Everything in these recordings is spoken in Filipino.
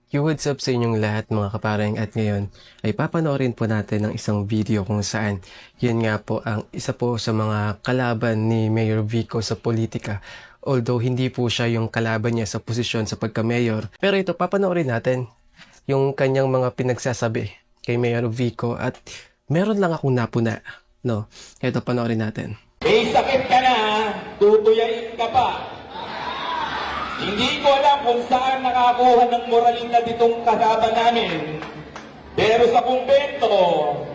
What's up sa inyong lahat mga kapareng, at ngayon ay papanoorin po natin ang isang video kung saan yun nga po ang isa po sa mga kalaban ni Mayor Vico sa politika. Although hindi po siya yung kalaban niya sa posisyon sa pagka-mayor. Pero ito papanoorin natin yung kanyang mga pinagsasabi kay Mayor Vico at meron lang akong napuna. No? Ito panoorin natin. May sakit ka na, tutuyain ka pa. Hindi ko alam kung saan nakakuha ng moralidad itong kasama namin. Pero sa kumbento,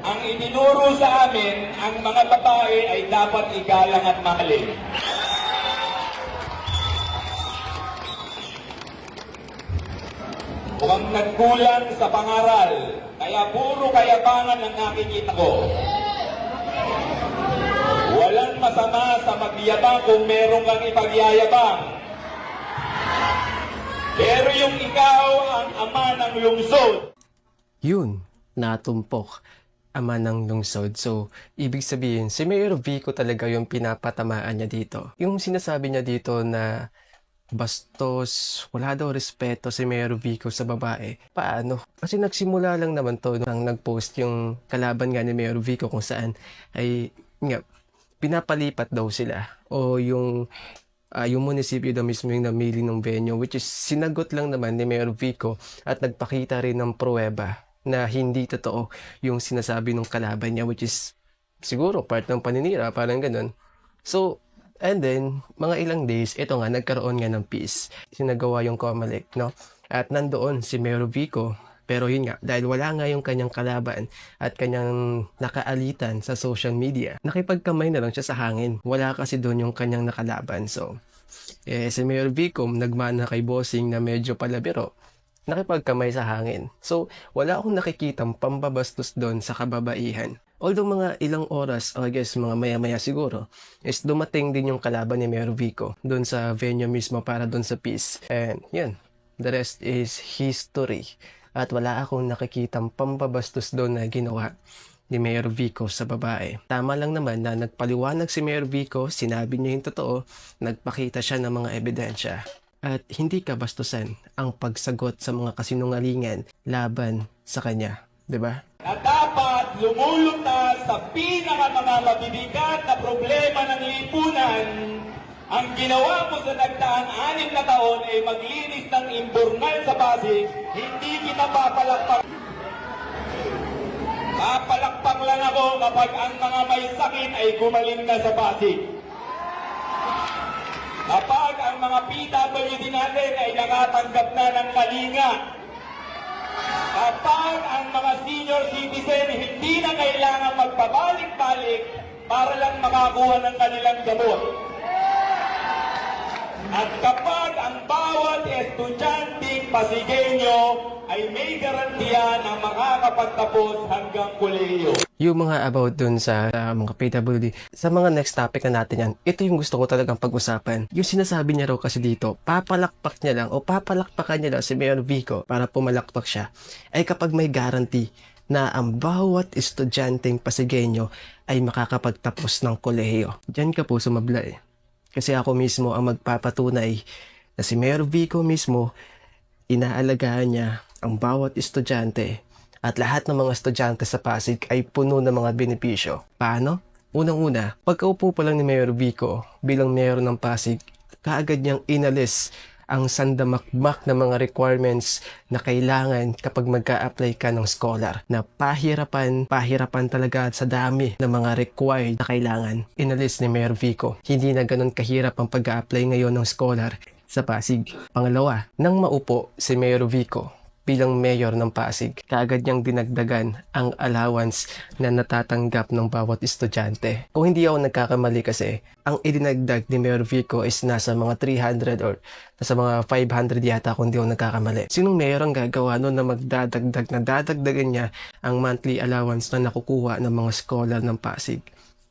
ang itinuro sa amin, ang mga babae ay dapat igalang at mahalin. Mukhang nagkulang sa pangaral, kaya puro kayabangan ang nakikita ko. Walang masama sa magyabang kung meron kang ipagyayabang. Pero yung ikaw ang ama ng lungsod. Yun, natumpok, ama ng lungsod. So, ibig sabihin, si Mayor Vico talaga yung pinapatamaan niya dito. Yung sinasabi niya dito na bastos, wala daw respeto si Mayor Vico sa babae. Paano? Kasi nagsimula lang naman to nang nag-post yung kalaban nga ni Mayor Vico kung saan ay nga, pinapalipat daw sila. O yung munisipyo daw mismo yung namili ng venue, which is sinagot lang naman ni Mayor Vico at nagpakita rin ng pruweba na hindi totoo yung sinasabi ng kalaban niya, which is siguro part ng paninira, parang ganun. So, and then, mga ilang days, ito nga, nagkaroon nga ng peace. Sinagawa yung COMELEC, no? At nandoon si Mayor Vico. Pero yun nga, dahil wala nga yung kanyang kalaban at kanyang nakaalitan sa social media, nakipagkamay na lang siya sa hangin. Wala kasi doon yung kanyang nakalaban. So, si Mayor Vico nagmana kay bossing na medyo palabiro, nakipagkamay sa hangin. So, wala akong nakikitang pambabastos doon sa kababaihan. Although mga ilang oras, I guess mga maya-maya siguro, is dumating din yung kalaban ni Mayor Vico doon sa venue mismo para doon sa peace. And yun, the rest is history. At wala akong nakikitang pambabastos doon na ginawa ni Mayor Vico sa babae. Tama lang naman na nagpaliwanag si Mayor Vico, sinabi niya yung totoo, nagpakita siya ng mga ebidensya. At hindi ka bastusan ang pagsagot sa mga kasinungalingan laban sa kanya. Diba? Na dapat lumulutas sa mga mabibigat na problema ng lipunan. Ang ginawa mo sa nagdaang 6 na taon ay maglinis ng imburnal sa Pasig, hindi kita papalakpak. Papalakpak lang ako kapag ang mga may sakit ay gumaling na sa Pasig. Kapag ang mga PWD natin ay nakatanggap na ng kalinga. Kapag ang mga senior citizen hindi na kailangan magpabalik-balik para lang makakuha ng kanilang gamot. At kapag ang bawat estudyanteng Pasigueño ay may garantiya na makakapagtapos hanggang kolehiyo. Yung mga about dun sa mga PWD, sa mga next topic na natin yan, ito yung gusto ko talagang pag-usapan. Yung sinasabi niya raw kasi dito, papalakpak niya lang o papalakpakan niya lang si Mayor Vico para pumalakpak siya, ay kapag may guarantee na ang bawat estudyanteng Pasigueño ay makakapagtapos ng kolehiyo. Diyan ka po sumabla eh. Kasi ako mismo ang magpapatunay na si Mayor Vico mismo, inaalagaan niya ang bawat estudyante at lahat ng mga estudyante sa Pasig ay puno ng mga benepisyo. Paano? Unang-una, pagkaupo pa lang ni Mayor Vico bilang mayor ng Pasig, kaagad niyang inalis ang sandamakmak na mga requirements na kailangan kapag magka-apply ka ng scholar. Na pahirapan talaga sa dami ng mga required na kailangan. Inalis ni Mayor Vico. Hindi na ganun kahirap ang pag-apply ngayon ng scholar sa Pasig. Pangalawa, nang maupo si Mayor Vico bilang mayor ng Pasig, kaagad niyang dinagdagan ang allowance na natatanggap ng bawat estudyante. Kung hindi ako nagkakamali kasi, ang idinagdag ni Mayor Vico is nasa mga 300 or nasa mga 500 yata kung hindi ako nagkakamali. Sinong mayor ang gagawa nun na magdadagdag na dadagdagan niya ang monthly allowance na nakukuha ng mga scholar ng Pasig?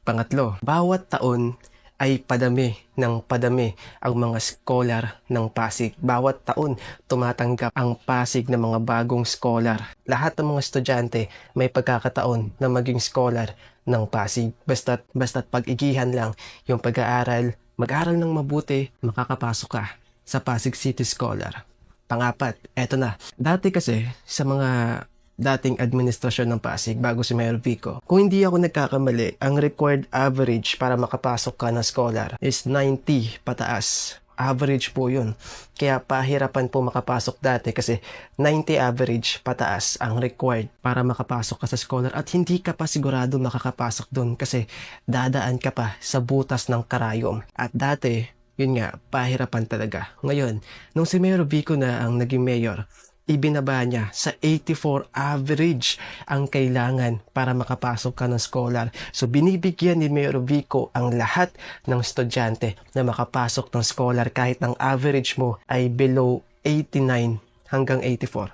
Pangatlo, bawat taon ay padami ng padami ang mga scholar ng Pasig. Bawat taon, tumatanggap ang Pasig ng mga bagong scholar. Lahat ng mga estudyante may pagkakataon na maging scholar ng Pasig. Basta't pag-igihan lang yung pag-aaral, mag-aaral ng mabuti, makakapasok ka sa Pasig City Scholar. Pangapat, eto na. Dati kasi sa mga dating administrasyon ng Pasig bago si Mayor Vico, kung hindi ako nagkakamali, ang required average para makapasok ka na scholar is 90 pataas. Average po yun. Kaya pahirapan po makapasok dati kasi 90 average pataas ang required para makapasok ka sa scholar at hindi ka pa sigurado makakapasok doon kasi dadaan ka pa sa butas ng karayom. At dati, yun nga, pahirapan talaga. Ngayon, nung si Mayor Vico na ang naging mayor, ibinaba niya sa 84 average ang kailangan para makapasok ka ng scholar. So, binibigyan ni Mayor Vico ang lahat ng estudyante na makapasok ng scholar kahit ang average mo ay below 89 hanggang 84.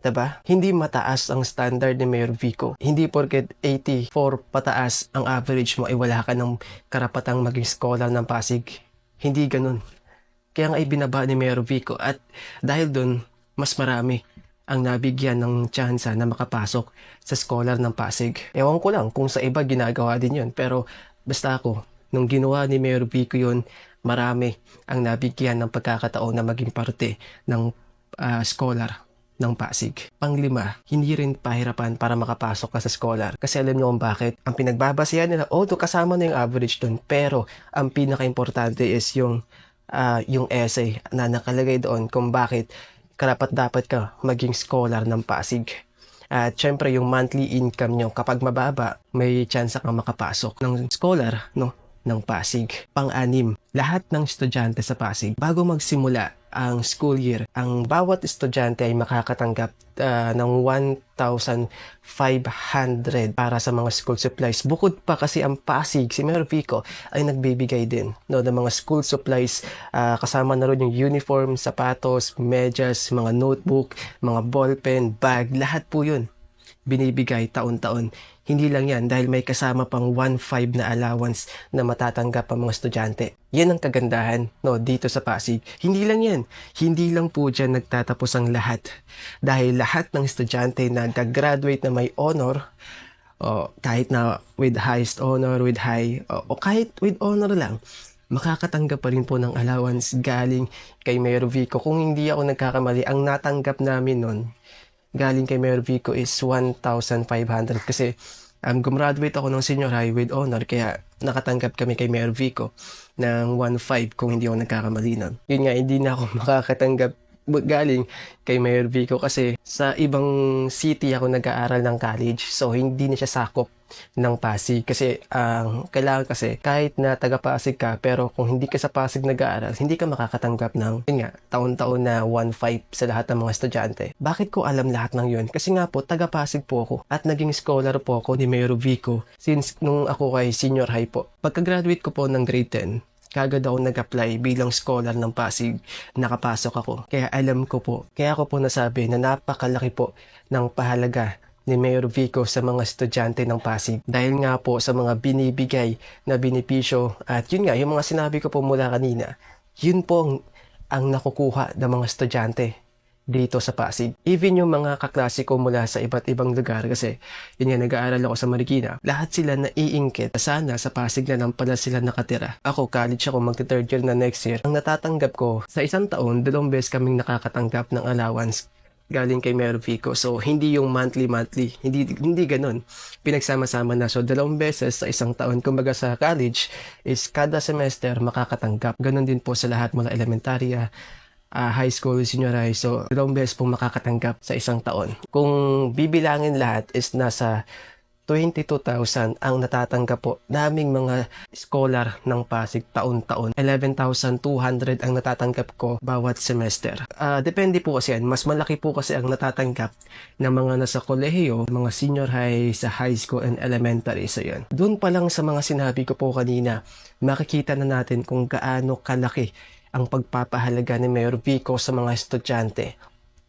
Diba? Hindi mataas ang standard ni Mayor Vico. Hindi porket 84 pataas ang average mo ay wala ka ng karapatang maging scholar ng Pasig. Hindi ganun. Kaya nga ibinaba ni Mayor Vico at dahil dun, mas marami ang nabigyan ng tsansa na makapasok sa scholar ng Pasig. Ewan ko lang kung sa iba ginagawa din yun. Pero basta ako, nung ginawa ni Mayor Vico yun, marami ang nabigyan ng pagkakataon na maging parte ng scholar ng Pasig. Panglima, hindi rin pahirapan para makapasok ka sa scholar. Kasi alam niyo kung bakit. Ang pinagbabasehan nila, kasama na yung average dun. Pero ang pinaka-importante is yung essay na nakalagay doon kung bakit karapat-dapat ka maging scholar ng Pasig. At syempre yung monthly income nyo, kapag mababa, may chance kang makapasok ng scholar ng Pasig. Pang-anim, lahat ng estudyante sa Pasig, bago magsimula ang school year, ang bawat estudyante ay makakatanggap ng 1,500 para sa mga school supplies. Bukod pa kasi ang Pasig, si Mayor Vico ay nagbibigay din ng mga school supplies. Kasama na rin yung uniform, sapatos, medyas, mga notebook, mga ballpen, bag, lahat po yun binibigay taon-taon. Hindi lang yan dahil may kasama pang 1,500 na allowance na matatanggap ang mga estudyante. Yan ang kagandahan dito sa Pasig. Hindi lang yan. Hindi lang po dyan nagtatapos ang lahat. Dahil lahat ng estudyante na gagraduate na may honor, kahit na with highest honor, with high, o kahit with honor lang, makakatanggap pa rin po ng allowance galing kay Mayor Vico. Kung hindi ako nagkakamali, ang natanggap namin nun galing kay Mayor Vico is 1,500 kasi gumraduate ako ng senior high with honor kaya nakatanggap kami kay Mayor Vico ng 1,500 kung hindi ako nagkakamali nun. Yun nga, hindi na ako makakatanggap galing kay Mayor Vico kasi sa ibang city ako nag-aaral ng college so hindi na siya sakop ng Pasig kasi kailangan kasi kahit na taga Pasig ka pero kung hindi ka sa Pasig nag-aaral hindi ka makakatanggap ng yun nga, taon-taon na 1,500 sa lahat ng mga estudyante. Bakit ko alam lahat ng yun? Kasi nga po taga Pasig po ako at naging scholar po ako ni Mayor Vico since nung ako kay senior high po. Pagka-graduate ko po ng grade 10 kagad ako nag-apply bilang scholar ng Pasig, nakapasok ako. Kaya alam ko po, kaya ako po nasabi na napakalaki po ng pahalaga ni Mayor Vico sa mga estudyante ng Pasig. Dahil nga po sa mga binibigay na benepisyo at yun nga, yung mga sinabi ko po mula kanina, yun po ang nakukuha ng mga estudyante dito sa Pasig. Even yung mga kaklase ko mula sa iba't ibang lugar kasi yun nga nag-aaral ako sa Marikina. Lahat sila naiingkit. Sana sa Pasig na lang pala sila nakatira. Ako, college ako, magti-third year na next year. Ang natatanggap ko, sa isang taon, 2 beses kaming nakakatanggap ng allowance galing kay Mayor Vico. So, hindi yung monthly. Hindi ganun. Pinagsama-sama na. So, 2 beses sa isang taon. Kumbaga sa college is kada semester makakatanggap. Ganun din po sa lahat mula elementarya, high school, senior high. So, 2 beses pong makakatanggap sa isang taon. Kung bibilangin lahat is nasa 22,000 ang natatanggap po naming mga scholar ng Pasig taon-taon. 11,200 ang natatanggap ko bawat semester. Depende po kasi yan. Mas malaki po kasi ang natatanggap ng mga nasa kolehiyo, mga senior high, sa high school and elementary. So yan. Doon pa lang sa mga sinabi ko po kanina, makikita na natin kung gaano kalaki ang pagpapahalaga ni Mayor Vico sa mga estudyante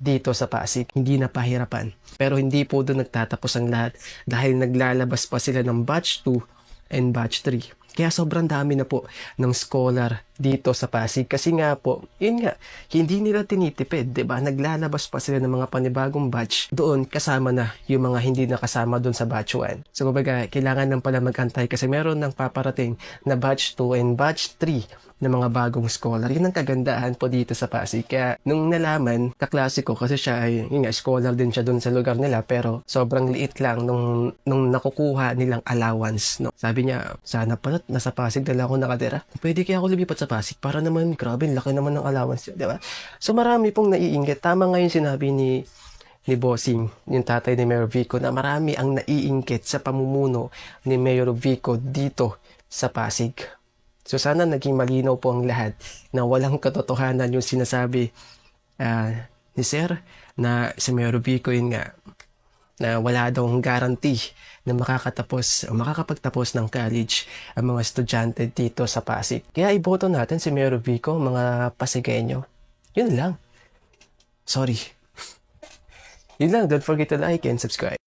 dito sa Pasig. Hindi na pahirapan. Pero hindi po doon nagtatapos ang lahat dahil naglalabas pa sila ng batch 2 and batch 3. Kaya sobrang dami na po ng scholar dito sa Pasig. Kasi nga po, yun nga, hindi nila tinitipid, 'di ba? Naglalabas pa sila ng mga panibagong batch. Doon kasama na yung mga hindi nakasama doon sa batch 1. So kumbaga, kailangan lang pala magantay kasi meron ng paparating na batch 2 and batch 3 ng mga bagong scholar. Yun ang kagandahan po dito sa Pasig. Kaya nung nalaman, kaklase ko kasi siya ay, yun nga, scholar din siya doon sa lugar nila pero sobrang liit lang nung nakukuha nilang allowance. No? Sabi niya, sana pala nasa Pasig na lang ako nakatira. Pwede kaya ako lumipat sa Pasig para naman, grabe, laki naman ng allowance. Diba? So marami pong naiinggit. Tama nga yung sinabi ni Bossing, yung tatay ni Mayor Vico, na marami ang naiinggit sa pamumuno ni Mayor Vico dito sa Pasig. So sana naging malinaw po ang lahat na walang katotohanan yung sinasabi ni Sir na si Mayor Vico yun nga na wala daw guarantee na makakapagtapos ng college ang mga estudyante dito sa Pasig. Kaya iboto natin si Mayor Vico, mga Pasigueño. Yun lang. Sorry. Yun lang. Don't forget to like and subscribe.